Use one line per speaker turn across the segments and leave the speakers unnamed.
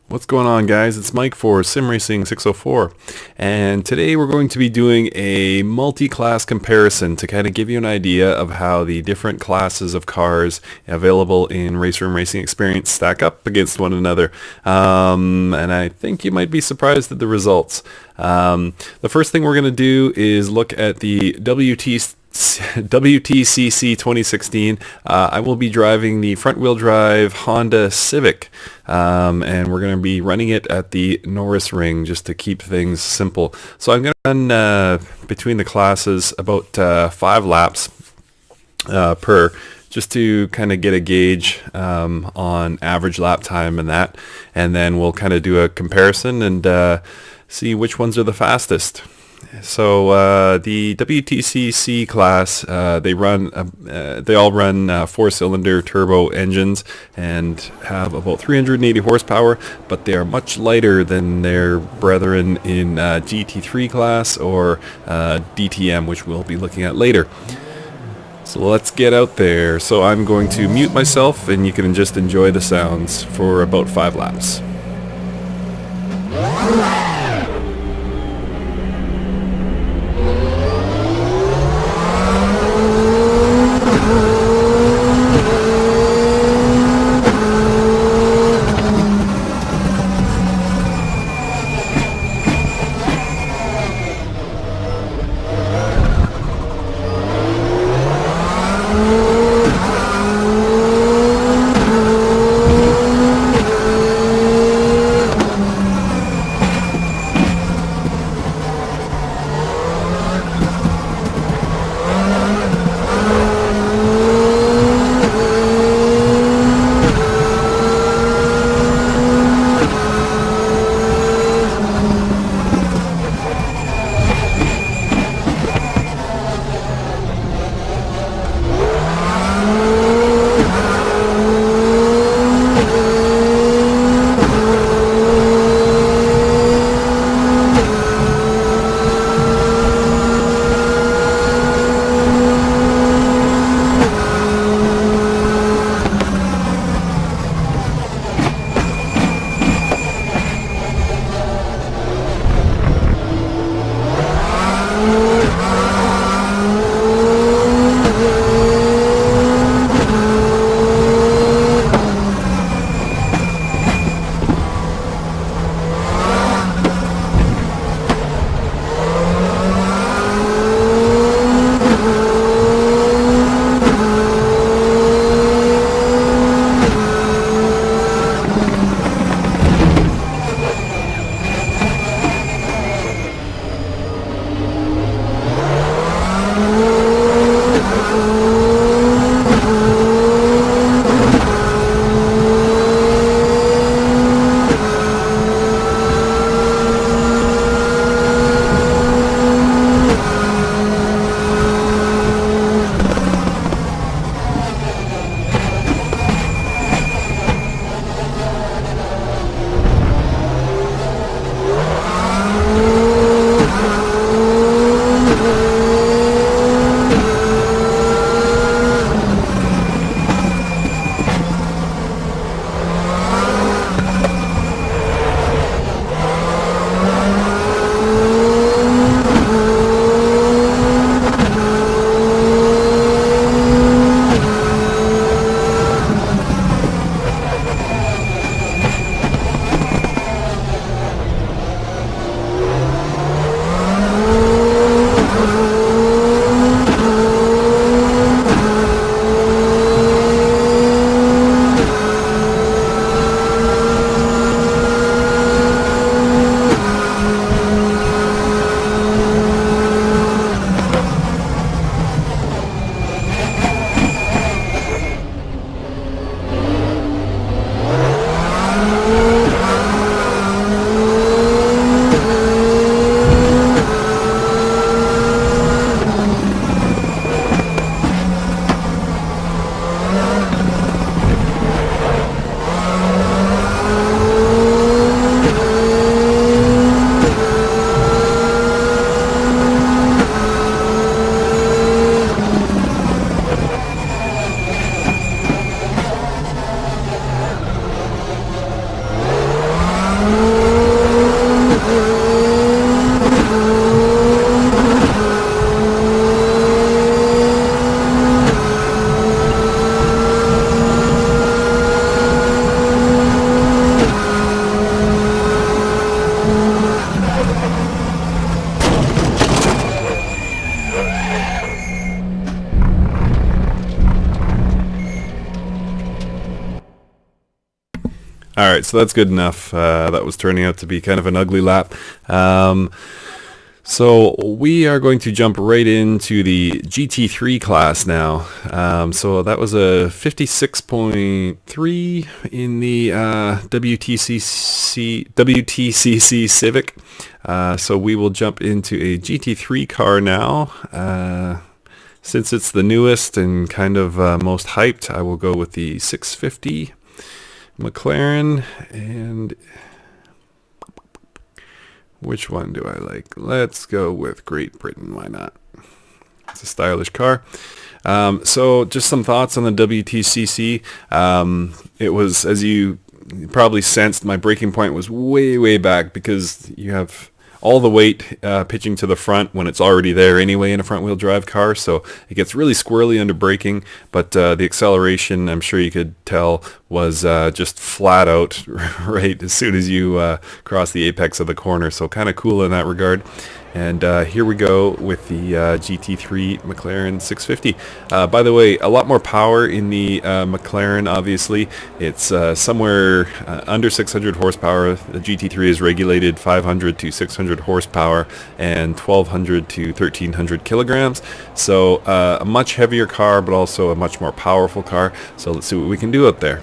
What's going on, guys? It's Mike for Sim Racing 604, and today we're going to be doing a multi-class comparison to kind of give you an idea of how the different classes of cars available in Raceroom Racing Experience stack up against one another. And I think you might be surprised at the results. The first thing we're going to do is look at the WTCC 2016. I will be driving the front-wheel drive Honda Civic, and we're going to be running it at the Norris Ring just to keep things simple. So I'm going to run between the classes about 5 laps per, just to kind of get a gauge on average lap time and that, and then we'll kind of do a comparison and see which ones are the fastest. So the WTCC class, they all run 4-cylinder turbo engines and have about 380 horsepower, but they are much lighter than their brethren in GT3 class or DTM, which we'll be looking at later. So let's get out there. So I'm going to mute myself, and you can just enjoy the sounds for about 5 laps. right, so that's good enough. That was turning out to be kind of an ugly lap. So we are going to jump right into the GT3 class now. So that was a 56.3 in the WTCC Civic. So we will jump into a GT3 car now. Since it's the newest and kind of most hyped, I will go with the 650 McLaren. And which one do I like? Let's go with Great Britain. Why not? It's a stylish car. So just some thoughts on the WTCC. It was, as you probably sensed, my braking point was way back because you have all the weight pitching to the front when it's already there anyway in a front-wheel drive car, so it gets really squirrely under braking, but the acceleration, I'm sure you could tell, was just flat out right as soon as you cross the apex of the corner, so kind of cool in that regard. And here we go with the GT3 McLaren 650. By the way, a lot more power in the McLaren, obviously. It's somewhere under 600 horsepower. The GT3 is regulated 500 to 600 horsepower and 1200 to 1300 kilograms. So a much heavier car, but also a much more powerful car. So let's see what we can do out there.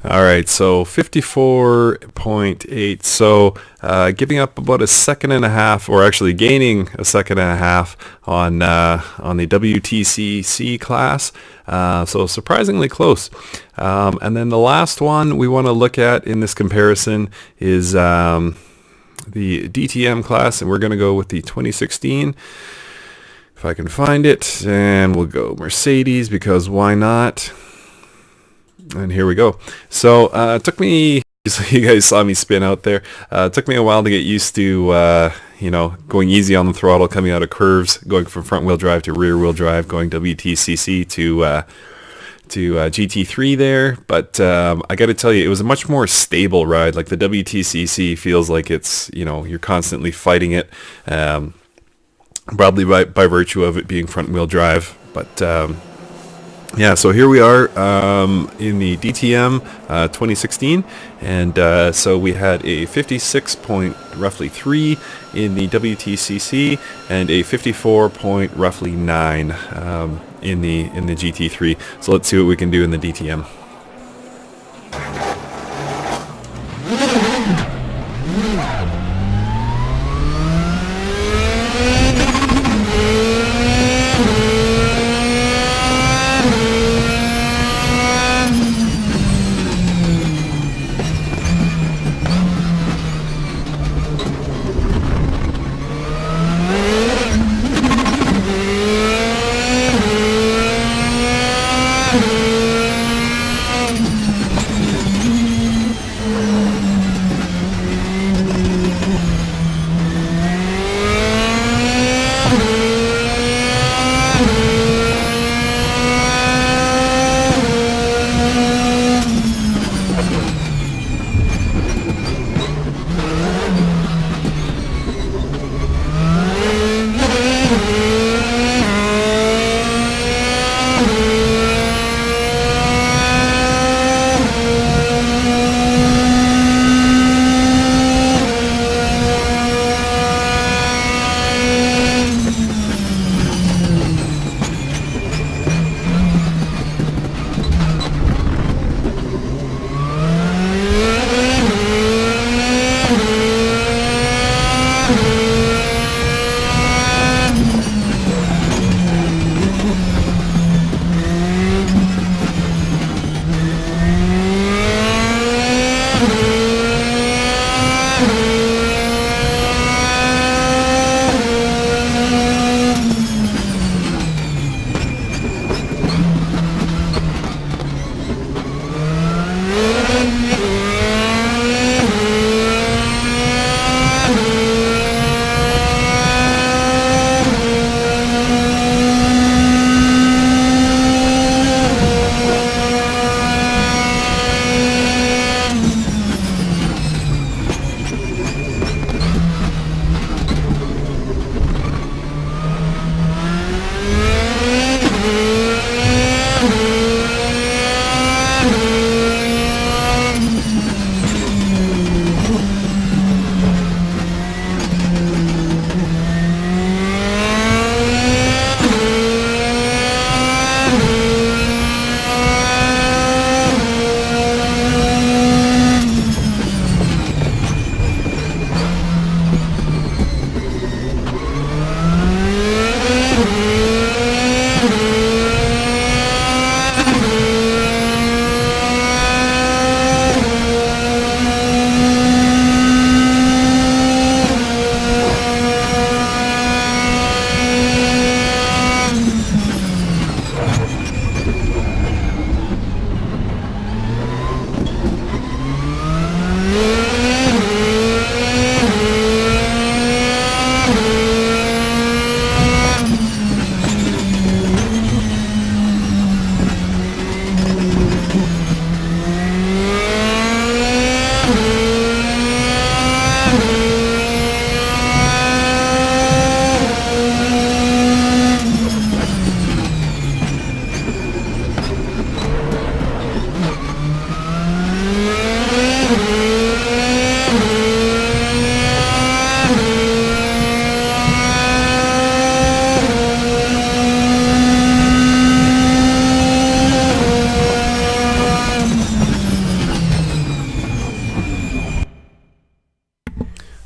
All right, so 54.8. So giving up about a second and a half, or actually gaining a second and a half on the WTCC class. So surprisingly close. And then the last one we want to look at in this comparison is the DTM class, and we're going to go with the 2016. If I can find it, and we'll go Mercedes, because why not? And here we go. So it took me, you guys saw me spin out there. It took me a while to get used to, going easy on the throttle, coming out of curves, going from front wheel drive to rear wheel drive, going WTCC to GT3 there. But I got to tell you, it was a much more stable ride. Like the WTCC feels like it's, you're constantly fighting it, probably by virtue of it being front wheel drive. But yeah, so here we are in the DTM 2016, and so we had a 56.3 in the WTCC and a 54.9 in the GT3. So let's see what we can do in the DTM.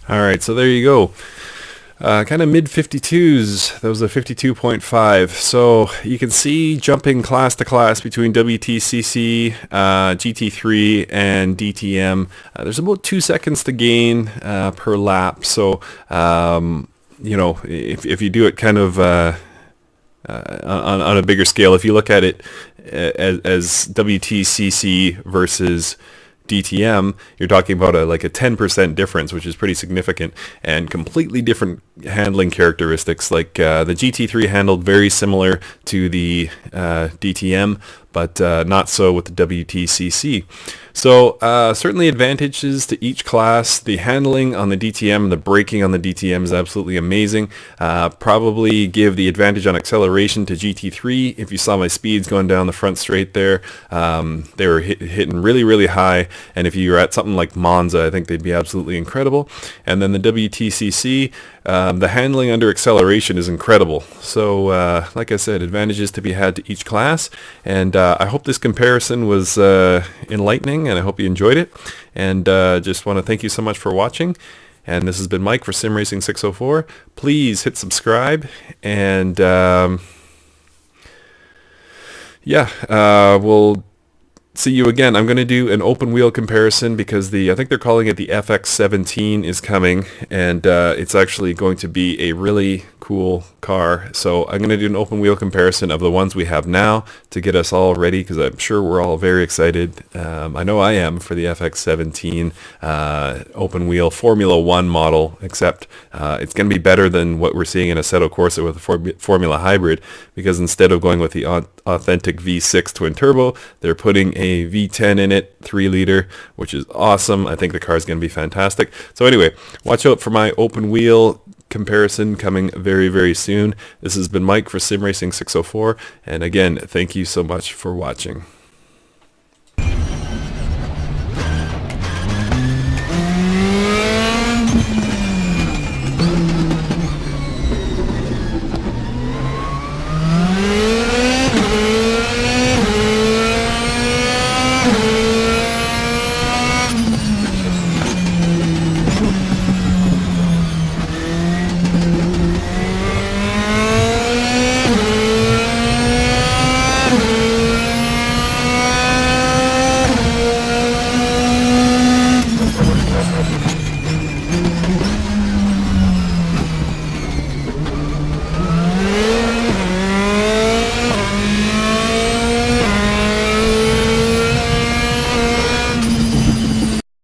All right, so there you go. Kind of mid 52s. That was a 52.5. So you can see jumping class to class between WTCC, GT3, and DTM. There's about 2 seconds to gain per lap. So you know, if you do it kind of on a bigger scale, if you look at it as WTCC versus DTM, you're talking about like a 10% difference, which is pretty significant, and completely different handling characteristics. Like the GT3 handled very similar to the DTM, but not so with the WTCC. So certainly advantages to each class. The handling on the DTM and the braking on the DTM is absolutely amazing. Probably give the advantage on acceleration to GT3. If you saw my speeds going down the front straight there, they were hitting really, really high. And if you were at something like Monza, I think they'd be absolutely incredible. And then the WTCC, the handling under acceleration is incredible. So like I said, advantages to be had to each class. And I hope this comparison was enlightening, and I hope you enjoyed it. And just want to thank you so much for watching. And this has been Mike for Sim Racing 604. Please hit subscribe, and we'll see you again. I'm going to do an open wheel comparison because I think they're calling it the FX17 is coming, and it's actually going to be a really cool car. So I'm going to do an open wheel comparison of the ones we have now to get us all ready, because I'm sure we're all very excited. I know I am, for the FX17 open wheel Formula 1 model, except it's going to be better than what we're seeing in Assetto Corsa with the Formula Hybrid, because instead of going with the authentic V6 twin turbo, they're putting a V10 in it, 3 liter, which is awesome. I think the car is going to be fantastic. So anyway, watch out for my open wheel comparison coming very, very soon. This has been Mike for Sim Racing 604, and again, thank you so much for watching.